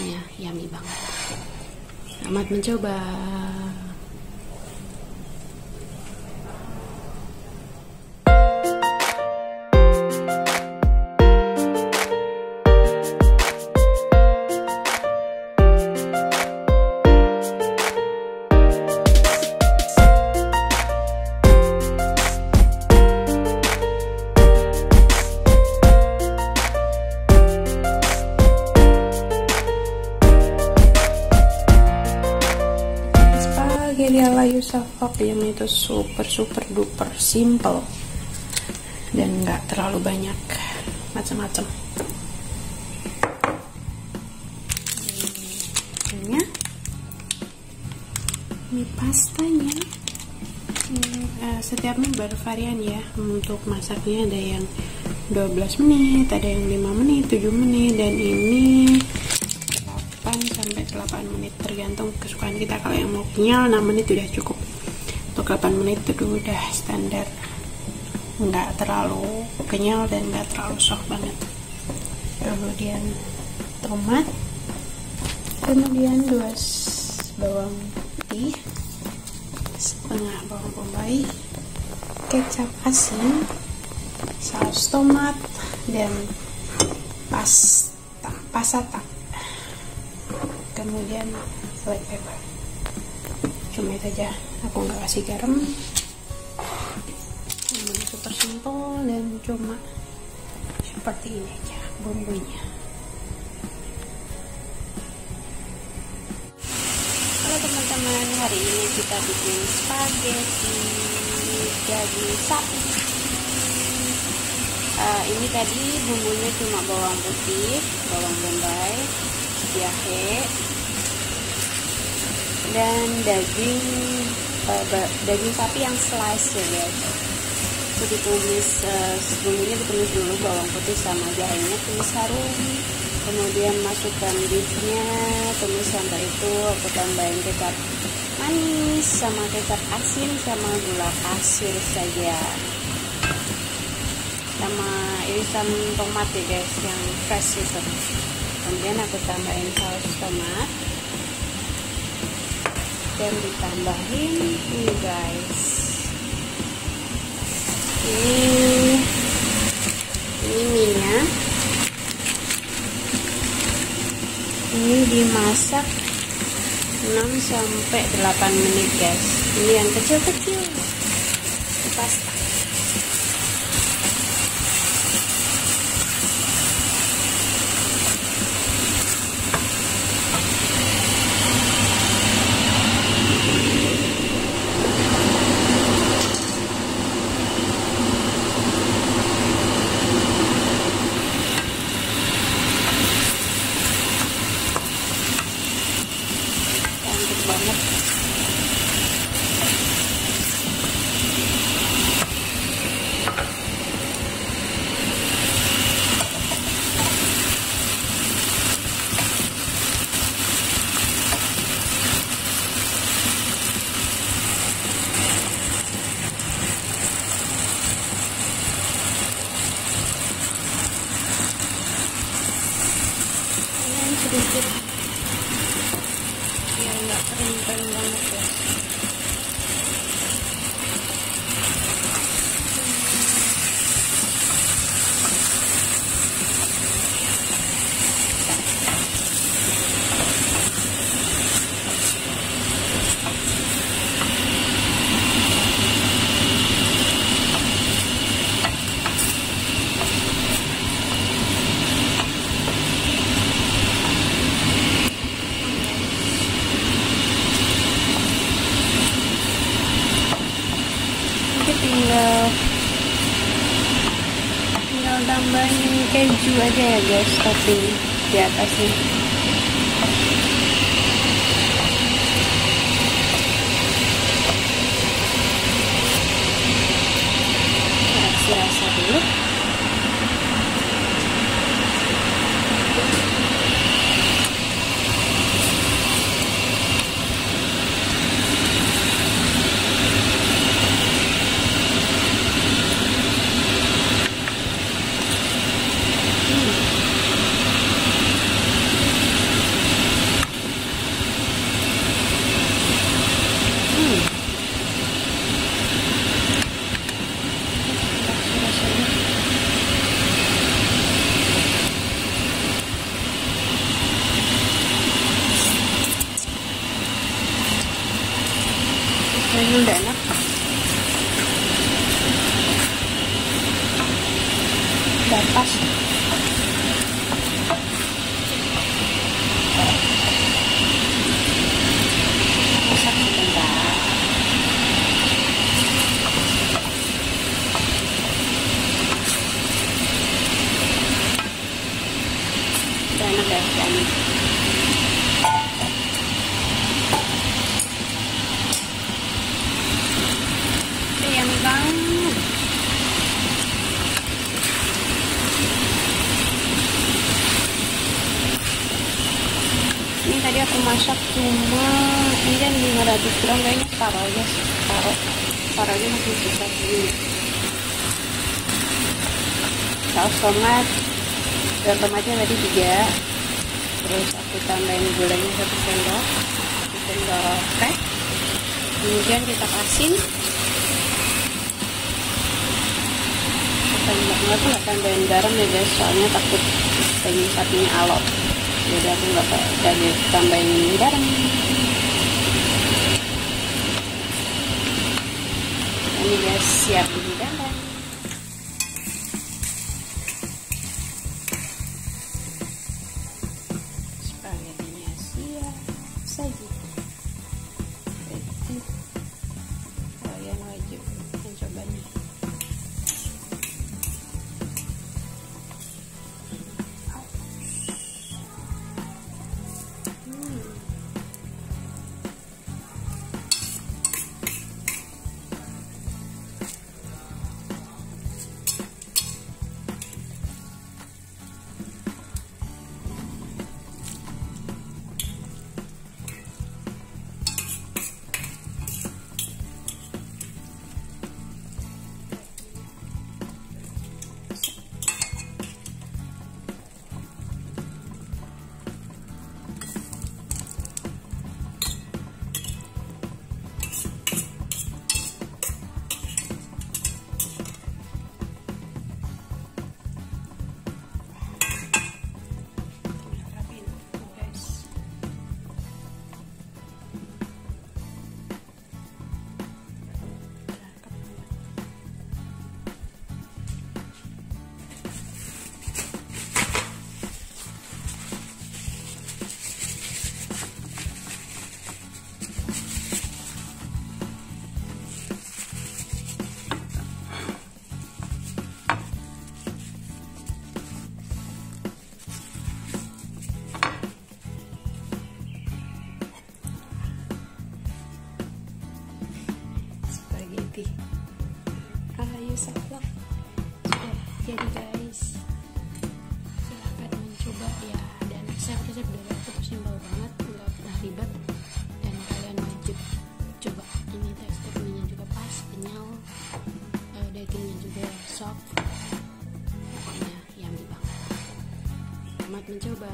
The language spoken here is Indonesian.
rasanya yummy banget. Selamat mencoba. Spaghetti ala Yusafak yang itu super duper simple dan nggak terlalu banyak macam-macam. Ini pastanya. Setiap mie bervarian ya. Untuk masaknya ada yang 12 menit, ada yang 5 menit, 7 menit, dan ini 8 menit tergantung kesukaan kita. Kalau yang mau kenyal 6 menit udah cukup. Untuk 8 menit itu udah standar, nggak terlalu kenyal dan nggak terlalu soft banget. Kemudian tomat, kemudian 2 bawang putih, setengah bawang bombay, kecap asin, saus tomat, dan pasata. Kemudian black pepper. Cuma itu aja, aku nggak kasih garam. Ini super simple dan cuma seperti ini aja bumbunya. Halo teman-teman, hari ini kita bikin spaghetti daging sapi. Ini tadi bumbunya cuma bawang putih, bawang bombay, jahe, dan daging sapi yang slice ya guys. Itu ditumis, bumbunya ditumis dulu, bawang putih sama jahenya tumis harum, kemudian masukkan beefnya, tumis sampai itu aku tambahin kecap manis sama kecap asin sama gula pasir saja, sama irisan tomat ya guys yang fresh itu. Kemudian aku tambahin saus tomat dan ditambahin ini guys, ini mie-nya. Ini dimasak 6-8 menit guys. Ini yang kecil-kecil pasta. Banget. Ini sedikit biar nggak kering banget ya. tinggal tambahin keju aja ya guys, tapi di atasnya. Kasih rasa dulu. itu enak deh kayaknya. Yummy banget. Ini tadi aku masak cuma ini kan 500 gram, kayaknya taruh aja masih sisa segini. Saus tomat, dan tomatnya tadi 3, terus aku tambahin gulanya 1 sendok teh, kemudian kita asin. Aku nggak tambahin garam ya guys, soalnya takut daging sapinya alot, jadi aku nggak tambahin garam. Ini guys, siap dihidangkan. Spaghettinya siap saja. Jadi kalian wajib mencobanya. Ayo saklek sudah jadi guys, silahkan mencoba ya. Dan resep dari aku tuh simpel banget, nggak pernah ribet, dan kalian wajib coba. Ini tekstur minyak juga pas, kenyal, dagingnya juga soft, pokoknya yummy banget. Selamat mencoba.